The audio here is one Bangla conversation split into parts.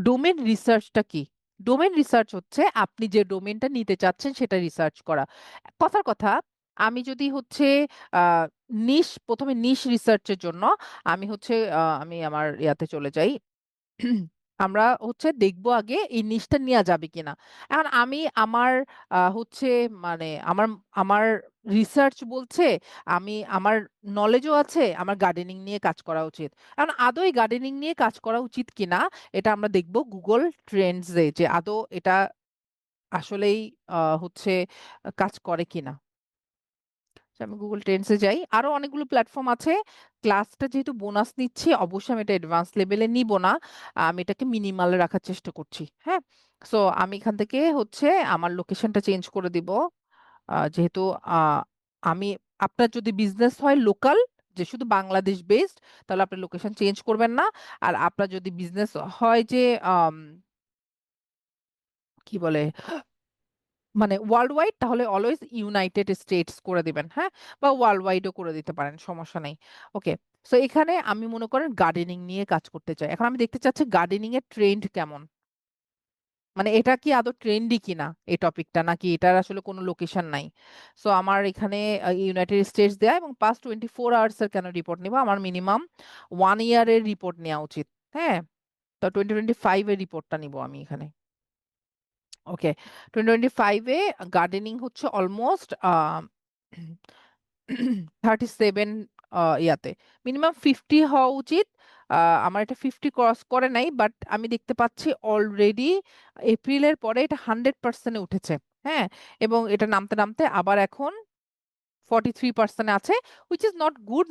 ডোমেন রিসার্চটা কি? ডোমেন রিসার্চ হচ্ছে আপনি যে ডোমেনটা নিতে চাচ্ছেন সেটা রিসার্চ করা। কথার কথা, আমি যদি হচ্ছে প্রথমে নিশ রিসার্চের জন্য আমি আমার ইয়াতে চলে যাই। আমরা হচ্ছে দেখবো আগে এই নিশটা নেওয়া যাবে কিনা। এখন আমি আমার হচ্ছে মানে আমার আমার রিসার্চ বলছে, আমার নলেজও আছে, আমার গার্ডেনিং নিয়ে কাজ করা উচিত। এখন আদৌ এই গার্ডেনিং নিয়ে কাজ করা উচিত কিনা এটা আমরা দেখবো গুগল ট্রেন্ডস এ, যে আদৌ এটা আসলেই হচ্ছে কাজ করে কিনা। আমি গুগল ট্রেন্ডস এ যাই। আরো অনেকগুলো প্ল্যাটফর্ম আছে। ক্লাসটা যেহেতু বোনাস নিচ্ছি, অবশ্যই আমি এটা অ্যাডভান্স লেভেলে নিব না। আমি এটাকে মিনিমালে রাখার চেষ্টা করছি। হ্যাঁ? সো আমি এখান থেকে হচ্ছে আমার লোকেশনটা চেঞ্জ করে দিব। যেহেতু আ আমি আপনার যদি বিজনেস হয় লোকাল, যে শুধু বাংলাদেশ বেসড, তাহলে আপনি লোকেশন চেঞ্জ করবেন না। আর আপনার যদি বিজনেস হয় যে আম কি বলে মানে ওয়ার্লড ওয়াইড, তাহলে অলওয়েজ ইউনাইটেড স্টেটস করে দিবেন, হ্যাঁ? বা ওয়ার্লড ওয়াইডও করে দিতে পারেন, সমস্যা নেই। ওকে। সো এখানে আমি মনে করেন গার্ডেনিং নিয়ে কাজ করতে চাই। এখন আমি দেখতে চাচ্ছি গার্ডেনিং এর ট্রেন্ড কেমন? মানে এটা কি আদৌ ট্রেন্ডি কিনা এই টপিকটা, নাকি এটার আসলে কোনো লোকেশন নাই। সো আমার এখানে ইউনাইটেড স্টেটস দেয়া এবং পাস্ট 24 আওয়ার্স এর কেন রিপোর্ট নিব? আমার মিনিমাম 1 ইয়ার এর রিপোর্ট নেওয়া উচিত। হ্যাঁ? তো 2025 এর রিপোর্টটা নিব আমি এখানে। ওকে। 2025 এ গার্ডেনিং হচ্ছে অলমোস্ট 37 ইয়াতে। মিনিমাম 50 হওয়া উচিত। আ আমার এটা 50 ক্রস করে নাই, বাট আমি দেখতে পাচ্ছি অলরেডি এপ্রিলের পরে এটা 100% এ উঠেছে। হ্যাঁ? এবং এটা নামতে, নামতে আবার এখন 43% এ আছে, which is not good,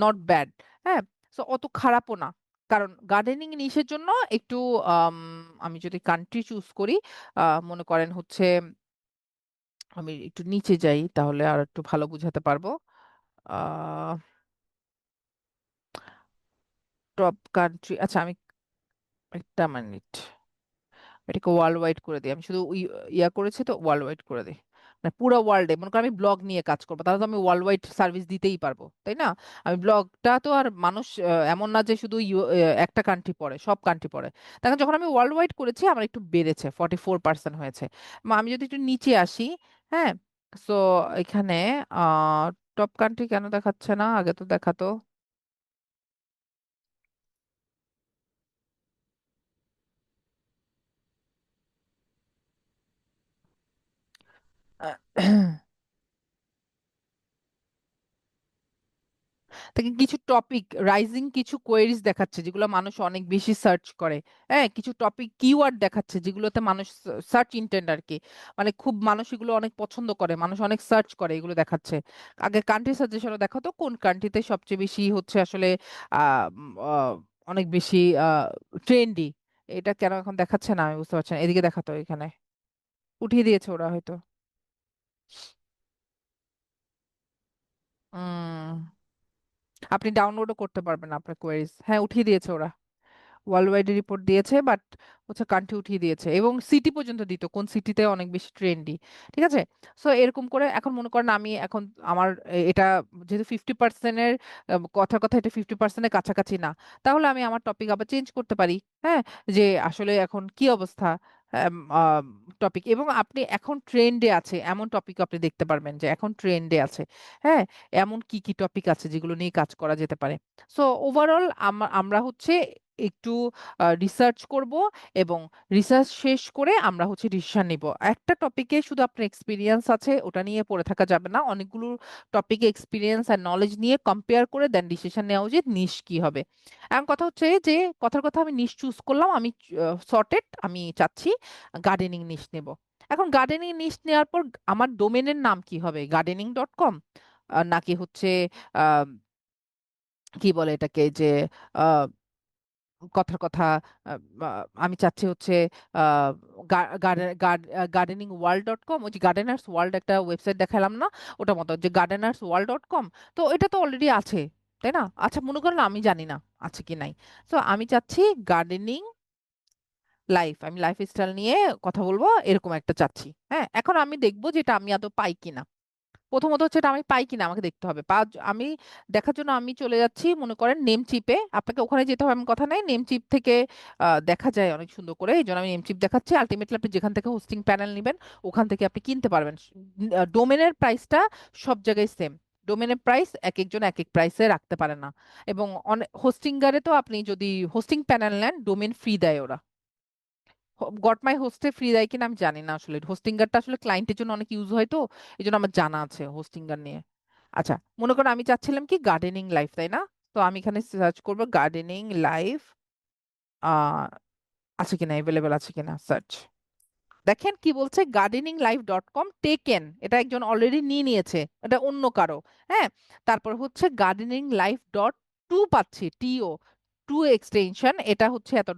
not bad. হ্যাঁ? সো অত খারাপও না। কারণ গার্ডেনিং নিশের জন্য একটু আম আমি যদি কান্ট্রি চুজ করি, মনে করেন হচ্ছে আমি একটু নিচে যাই তাহলে আরেকটু ভালো বুঝাতে পারবো। আ টপ কান্ট্রি, আচ্ছা আমি একটা মিনিট। এটাকে ওয়ার্লড ওয়াইড করে দিই। আমি শুধু ইয়া করেছি তো ওয়ার্লড ওয়াইড করে দিই। মানে পুরা ওয়ার্লডে মনে করেন আমি ব্লগ নিয়ে কাজ করব। তাহলে তো আমি ওয়ার্লড ওয়াইড সার্ভিস দিতেই পারবো। তাই না? আমি ব্লগটা তো আর মানুষ এমন না যে শুধু একটা কান্ট্রি পড়ে, সব কান্ট্রি পড়ে। দেখেন যখন আমি ওয়ার্লড ওয়াইড করেছি আমার একটু বেড়েছে। 44% হয়েছে। আমি যদি একটু নিচে আসি, হ্যাঁ? সো এখানে আ টপ কান্ট্রি কেন দেখাচ্ছে না? আগে তো দেখাতো। আ দেখেন কিছু টপিক রাইজিং কিছু কোয়েরিজ দেখাচ্ছে যেগুলো মানুষ অনেক বেশি সার্চ করে। হ্যাঁ? কিছু টপিক কিওয়ার্ড দেখাচ্ছে যেগুলোতে মানুষ সার্চ ইনটেন্ট আরকি। মানে খুব মানুষ এগুলো অনেক পছন্দ করে। মানুষ অনেক সার্চ করে এগুলো দেখাচ্ছে। আগে কান্ট্রি সাজেশনও দেখাতো কোন কান্ট্রিতে সবচেয়ে বেশি হচ্ছে আসলে আ উম আ অনেক বেশি ট্রেন্ডি। এটা কেন এখন দেখাচ্ছে না আমি বুঝতে পারছি না। এদিকে দেখাতো এখানে। উঠিয়ে দিয়েছে ওরা হয়তো। উম আপনি ডাউনলোডও করতে পারবেন আপনার কোয়েরিজ। হ্যাঁ, উঠিয়ে দিয়েছে ওরা। ওয়ার্ল্ড ওয়াইড রিপোর্ট দিয়েছে, বাট হচ্ছে কান্ট্রি উঠিয়ে দিয়েছে এবং সিটি পর্যন্ত দিত কোন সিটিতে অনেক বেশি ট্রেন্ডি। ঠিক আছে? সো এরকম করে এখন মনে করেন আমি এখন আমার এটা যেহেতু 50% এর কথার কথা এটা 50% এর কাছাকাছি না। তাহলে আমি আমার টপিক আবার চেঞ্জ করতে পারি। হ্যাঁ? যে আসলে এখন কি অবস্থা এম টপিক, এবং আপনি এখন ট্রেন্ডে আছে এমন টপিকও আপনি দেখতে পারবেন যে এখন ট্রেন্ডে আছে। হ্যাঁ? এমন কি, কি টপিক আছে যেগুলো নিয়ে কাজ করা যেতে পারে। সো ওভারঅল আমরা হচ্ছে একটু রিসার্চ করব এবং রিসার্চ শেষ করে আমরা হচ্ছে ডিসিশন নিব। একটা টপিকে শুধু আপনার এক্সপেরিয়েন্স আছে ওটা নিয়ে পড়ে থাকা যাবে না। অনেকগুলো টপিকে এক্সপেরিয়েন্স আর নলেজ নিয়ে কম্পেয়ার করে দেন ডিসিশন নেওয়া উচিত নিশ কি হবে। এখন কথা হচ্ছে যে কথার কথা আমি নিশ চুজ করলাম। আমি সর্টেড আমি চাচ্ছি গার্ডেনিং নিশ নেব। এখন গার্ডেনিং নিশ নেওয়ার পর আমার ডোমেইনের নাম কি হবে? gardening.com নাকি হচ্ছে আ কি বলে এটাকে যে আ কথার কথা আ আ আমি চাচ্ছি হচ্ছে আ গা গার্ডে গার্ড আ gardeningworld.com, ওই যে গার্ডেনার্স ওয়ার্ল্ড একটা ওয়েবসাইট দেখালাম না? ওটার মতো যে gardenersworld.com। তো এটা তো অলরেডি আছে। তাই না? আচ্ছা মনে করেন আমি জানি না আছে কি নাই। সো আমি চাচ্ছি গার্ডেনিং লাইফ। আমি লাইফস্টাইল নিয়ে কথা বলব এরকম একটা চাচ্ছি। হ্যাঁ? এখন আমি দেখব যে এটা আমি আদৌ পাই কিনা। প্রথমত হচ্ছে এটা আমি পাই কিনা আমাকে দেখতে হবে। আমি দেখার জন্য আমি চলে যাচ্ছি মনে করেন নেম চিপে, আপনাকে ওখানে যেতে হবে এমন কথা নাই, নেম চিপ থেকে দেখা যায় অনেক সুন্দর করে, এই জন্য আমি নেম চিপ দেখাচ্ছি। আলটিমেটলি আপনি যেখান থেকে হোস্টিং প্যানেল নেবেন ওখান থেকে আপনি কিনতে পারবেন। ডোমেনের প্রাইসটা সব জায়গায় সেম। ডোমেনের প্রাইস এক একজন এক এক প্রাইসে রাখতে পারে না। এবং অনেক হোস্টিঙ্গারে তো আপনি যদি হোস্টিং প্যানেল নেন ডোমেন ফ্রি দেয় ওরা। গট মাই হোস্টে ফ্রি দেয় কিনা আমি জানি না, আসলে হোস্টিঙ্গারটা আসলে ক্লায়েন্টের জন্য অনেক ইউজ হয় তো, এই জন্য আমার জানা আছে হোস্টিঙ্গার নিয়ে। আচ্ছা, মনে করো আমি চাচ্ছিলাম কি গার্ডেনিং লাইফ, তাই না? তো আমি এখানে সার্চ করবো গার্ডেনিং লাইফ, আহ আছে কিনা, এভেলেবেল আছে কিনা, সার্চ। দেখেন কি বলছে, gardeninglife.com টেকেন, এটা একজন অলরেডি নিয়ে নিয়েছে, এটা অন্য কারো। হ্যাঁ, তারপর হচ্ছে gardeninglife.to পাচ্ছি, টিও টু এক্সটেনশন, এটা হচ্ছে $এত।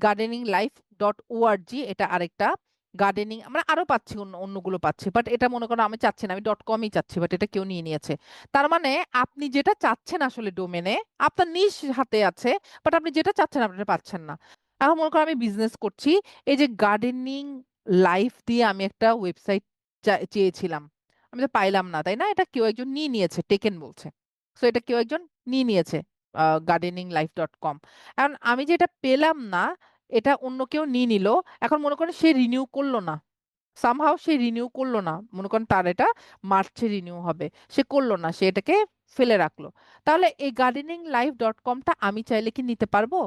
gardeninglife.org এটা আরেকটা। গার্ডেনিং আমরা আরো পাচ্ছি, অন্য অন্যগুলো পাচ্ছি, বাট এটা মনে করো আমি চাচ্ছি না, আমি .com-ই চাচ্ছি, বাট এটা কেউ নিয়ে নিয়েছে। তার মানে আপনি যেটা চাচ্ছেন আসলে ডোমেনে আপনার নিজ হাতে আছে, বাট আপনি যেটা চাচ্ছেন আপনি এটা পাচ্ছেন না। এখন মনে করো আমি বিজনেস করছি, এই যে গার্ডেনিং লাইফ দিয়ে আমি একটা ওয়েবসাইট চেয়েছিলাম, আমি তো পাইলাম না, তাই না? এটা কেউ একজন নিয়ে নিয়েছে, টেকেন বলছে। সো এটা কেউ একজন নিয়ে নিয়েছে, gardeninglife.com। এখন আমি যেটা পেলাম না, এটা অন্য কেউ নিয়ে নিল। এখন মনে করেন সে রিনিউ করলো না, সামহাও সে রিনিউ করলো না, মনে করেন তার এটা মার্চে রিনিউ হবে, সে করলো না, সে এটাকে ফেলে রাখলো। তাহলে এই gardeninglife.comটা আমি চাইলে কি নিতে পারবো?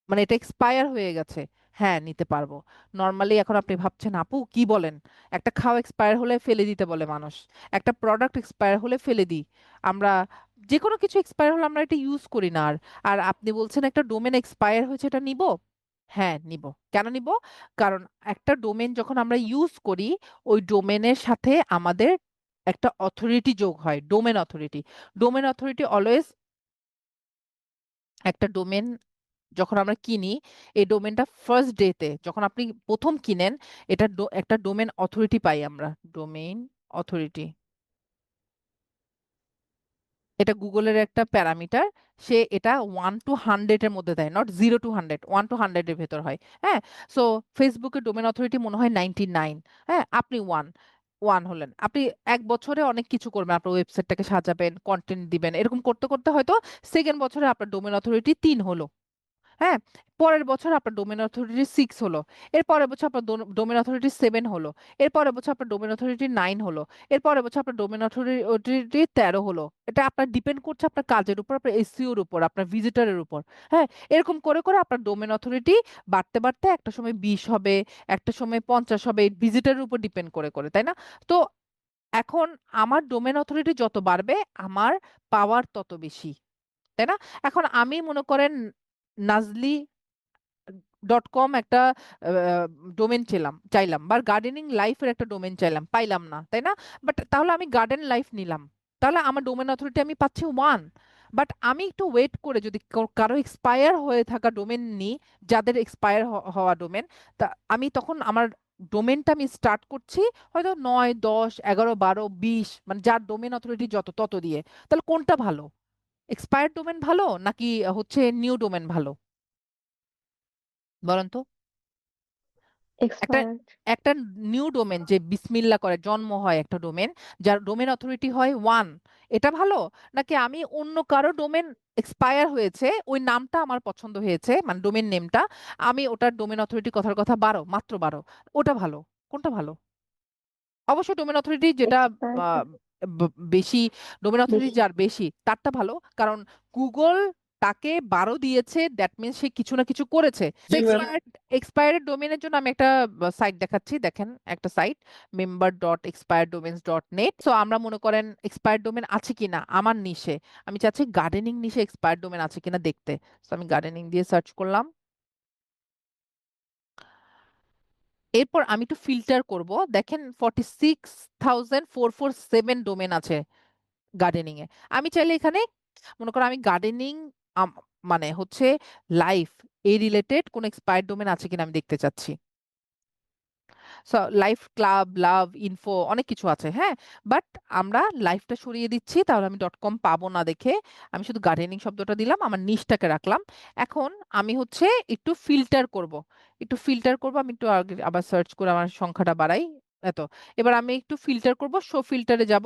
মানে এটা এক্সপায়ার হয়ে গেছে। হ্যাঁ, নিতে পারবো। নর্মালি এখন আপনি ভাবছেন আপু কি বলেন, একটা খাওয়া এক্সপায়ার হলে ফেলে দিতে বলে মানুষ, একটা প্রোডাক্ট এক্সপায়ার হলে ফেলে দিই আমরা, যে কোনো কিছু এক্সপায়ার হলে আমরা এটা ইউজ করি না আর। আর আপনি বলছেন একটা ডোমেন এক্সপায়ার হয়েছে এটা নিব? হ্যাঁ নিব। কেন নিব? কারণ একটা ডোমেন যখন আমরা ইউজ করি ওই ডোমেনের সাথে আমাদের একটা অথরিটি যোগ হয়, domain authority. Domain authority always, একটা ডোমেন যখন আমরা কিনি, এই ডোমেনটা ফার্স্ট ডেতে যখন আপনি প্রথম কিনেন, এটা একটা ডোমেন অথরিটি পাই আমরা, ডোমেইন অথরিটি। এটা গুগলের একটা প্যারামিটার, সে এটা 1 to 100 এর মধ্যে দেয়, নট 0 to 100, 1 to 100 এর ভেতর হয়। হ্যাঁ, সো ফেসবুকের ডোমেন অথরিটি মনে হয় 99। হ্যাঁ, আপনি ওয়ান, ওয়ান হলেন, আপনি 1 বছরে অনেক কিছু করবেন, আপনার ওয়েবসাইটটাকে সাজাবেন, কন্টেন্ট দিবেন, এরকম করতে করতে হয়তো সেকেন্ড বছরে আপনার ডোমেন অথরিটি 3 হলো। হ্যাঁ, পরের বছর আপনার ডোমেন অথরিটি 6 হলো, এর পরের বছর আপনার ডোমেন অথরিটি 7 হলো, এর পরের বছর আপনার ডোমেন অথরিটি 9 হলো, এর পরের বছর আপনার ডোমেন অথরিটি 13 হলো। এটা আপনার ডিপেন্ড করছে আপনার কাজের উপর, আপনার এসইওর উপর, আপনার ভিজিটরের উপর। হ্যাঁ, এরকম করে করে আপনার ডোমেন অথরিটি বাড়তে বাড়তে একটা সময় 20 হবে, একটা সময় 50 হবে, ভিজিটরের উপর ডিপেন্ড করে করে, তাই না? তো এখন আমার ডোমেন অথরিটি যত বাড়বে আমার পাওয়ার তত বেশি, তাই না? এখন আমি মনে করেন নাজলি .com একটা ডোমেন চাইলাম, বা গার্ডেনিং লাইফের একটা ডোমেন চাইলাম, পাইলাম না, তাই না? বাট তাহলে আমি গার্ডেন লাইফ নিলাম, তাহলে আমার ডোমেন অথরিটি আমি পাচ্ছি 1। বাট আমি একটু ওয়েট করে যদি কারো এক্সপায়ার হয়ে থাকা ডোমেন নিই, যাদের এক্সপায়ার হওয়া ডোমেন, তা আমি তখন আমার ডোমেনটা আমি স্টার্ট করছি হয়তো 9, 10, 11, 12, 20, মানে যার ডোমেন অথরিটি যত তত দিয়ে। তাহলে কোনটা ভালো? এক্সপায়ার্ড ডোমেন ভালো নাকি হচ্ছে নিউ ডোমেন ভালো, বলেন তো? একটা এক্সপায়ার্ড। একটা নিউ ডোমেন যে বিসমিল্লা করে জন্ম হয়, একটা ডোমেন যার ডোমেন অথরিটি হয় 1, এটা ভালো? নাকি আমি অন্য কারো ডোমেন এক্সপায়ার হয়েছে, ওই নামটা আমার পছন্দ হয়েছে, মানে ডোমেন নেমটা, আমি ওটার ডোমেন অথরিটি কথার কথা 12, মাত্র 12, ওটা ভালো? কোনটা ভালো? অবশ্যই ডোমেন অথরিটি যেটা এক্সপায়ার্ড আহ, বেশি, ডোমেন অথরিটি বেশি। যার বেশি তারটা ভালো, কারণ গুগল তাকে 12 দিয়েছে, দ্যাট মিনস সে কিছু না কিছু করেছে। জি ম্যাম। এক্সপায়ার্ড ডোমেনের জন্য আমি একটা সাইট দেখাচ্ছি, দেখেন একটা সাইট, member.expireddomains.net। সো আমরা মনে করেন এক্সপায়ার্ড ডোমেন আছে কিনা আমার নিশে, আমি চাচ্ছি গার্ডেনিং নিশে এক্সপায়ার্ড ডোমেন আছে কিনা দেখতে। তো আমি গার্ডেনিং দিয়ে সার্চ করলাম, এরপর আমি একটু ফিল্টার করব। দেখেন 46,447 ডোমেন আছে গার্ডেনিং এ। আমি চাইলে এখানে মনে করো আমি গার্ডেনিং মানে হচ্ছে লাইফ এই রিলেটেড কোন এক্সপায়ার্ড ডোমেন আছে কিনা আমি দেখতে চাচ্ছি। সো লাইফ ক্লাব, লাভ, ইনফো, অনেক কিছু আছে। হ্যাঁ, বাট আমরা লাইফটা সরিয়ে দিচ্ছি, তাহলে আমি .com পাবো না দেখে আমি শুধু গার্ডেনিং শব্দটা দিলাম, আমার নিশটাকে রাখলাম। এখন আমি হচ্ছে একটু ফিল্টার করব, একটু ফিল্টার করব, আমি একটু আবার সার্চ করে আমার সংখ্যাটা বাড়াই, এত। এবার আমি একটু ফিল্টার করব, শো ফিল্টারে যাব।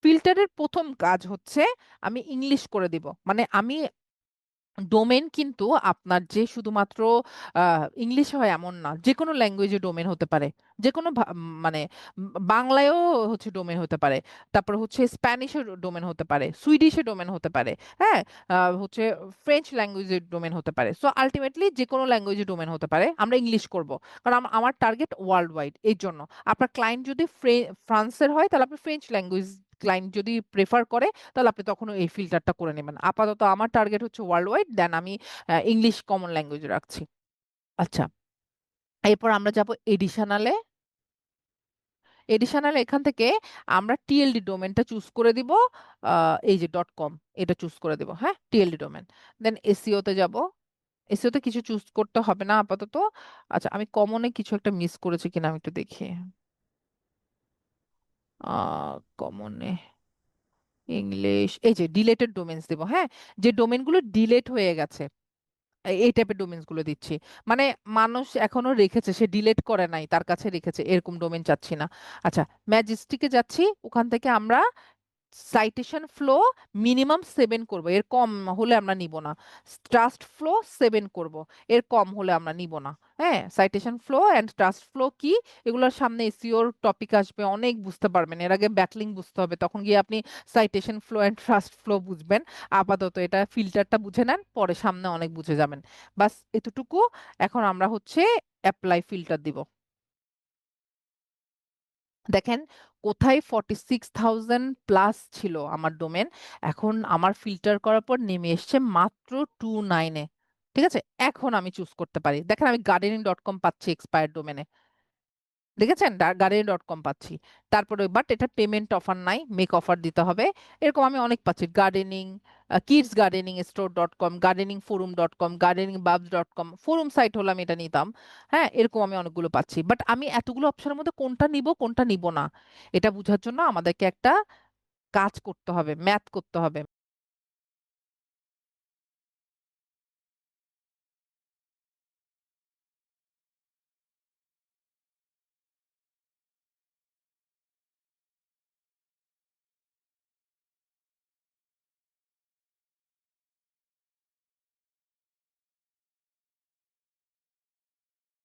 ফিল্টারের প্রথম কাজ হচ্ছে আমি ইংলিশ করে দিব, মানে আমি ডোমেন কিন্তু আপনার যে শুধুমাত্র ইংলিশে হয় এমন না, যে কোনো ল্যাঙ্গুয়েজে ডোমেন হতে পারে, যে কোনো মানে বাংলায়ও হচ্ছে ডোমেন হতে পারে, তারপর হচ্ছে স্প্যানিশে ডোমেন হতে পারে, সুইডিশে ডোমেন হতে পারে, হ্যাঁ, হচ্ছে ফ্রেঞ্চ ল্যাঙ্গুয়েজে ডোমেন হতে পারে। সো আলটিমেটলি যে কোনো ল্যাঙ্গুয়েজে ডোমেন হতে পারে, আমরা ইংলিশ করব, কারণ আমার টার্গেট ওয়ার্ল্ড ওয়াইড। এই জন্য আপনার ক্লায়েন্ট যদি ফ্রান্সের হয় তাহলে আপনি ফ্রেঞ্চ ল্যাঙ্গুয়েজ, ক্লায়েন্ট যদি প্রেফার করে তাহলে আপনি তখন এই ফিল্টারটা করে নেবেন। আপাতত আমার টার্গেট হচ্ছে ওয়ার্ল্ড ওয়াইড, দেন আমি ইংলিশ কমন ল্যাঙ্গুয়েজ রাখছি। আচ্ছা, এরপর আমরা যাব এডিশনালে। এডিশনালে এখান থেকে আমরা টিএলডি ডোমেনটা চুজ করে দিব, এই যে ডট কম, এটা চুজ করে দিব, হ্যাঁ, টিএলডি ডোমেন। দেন এসইওতে যাব। এসইওতে কিছু চুজ করতে হবে না আপাতত। আচ্ছা, আমি কমনে কিছু একটা মিস করেছি কিনা আমি একটু দেখি। কমনে ইংলিশ, এই যে ডিলেটেড ডোমেনস দিব, হ্যাঁ, যে ডোমেনগুলো ডিলেট হয়ে গেছে এই টাইপের ডোমেইনস গুলো দিচ্ছি। মানে মানুষ এখনো রেখেছে, সে ডিলিট করে নাই, তার কাছে রেখেছে, এরকম ডোমেইন চাচ্ছি না। আচ্ছা, ম্যাজেস্টিকে যাচ্ছি, ওখান থেকে আমরা সাইটেশন ফ্লো মিনিমাম 7 করব, এর কম হলে আমরা নিব না। ট্রাস্ট ফ্লো 7 করব, এর কম হলে আমরা নিব না। হ্যাঁ, citation flow and trust flow কি, এগুলোর সামনে এসইওর টপিক আসবে, অনেক বুঝতে পারবেন। এর আগে ব্যাকলিং বুঝতে হবে, তখন গিয়ে আপনি citation flow and trust flow বুঝবেন। আপাতত এটা ফিল্টারটা বুঝে নেন, পরে সামনে অনেক বুঝে যাবেন। বাস এতটুকু। এখন আমরা হচ্ছে অ্যাপ্লাই ফিল্টার দিব। দেখেন কোথায় 46,000 প্লাস ছিল আমার ডোমেন, এখন আমার ফিল্টার করার পর নেমে এসছে মাত্র 29-এ। ঠিক আছে, এখন আমি চুজ করতে পারি। দেখেন আমি gardening.com পাচ্ছি এক্সপায়ার্ড ডোমেনে, দেখেছেন, গার্ডেন.কম পাচ্ছি। তারপরে বাট এটা পেমেন্ট অফার নাই, মেক অফার দিতে হবে। এরকম আমি অনেক পাচ্ছি, gardening, kids gardening store dot com, gardening forum dot com, gardening babs dot com, forum site হলে আমি এটা নিতাম। হ্যাঁ, এরকম আমি অনেকগুলো পাচ্ছি, বাট আমি এতগুলো অপশনের মধ্যে কোনটা নিব কোনটা নিব না, এটা বোঝার জন্য আমাদেরকে একটা কাজ করতে হবে, ম্যাথ করতে হবে।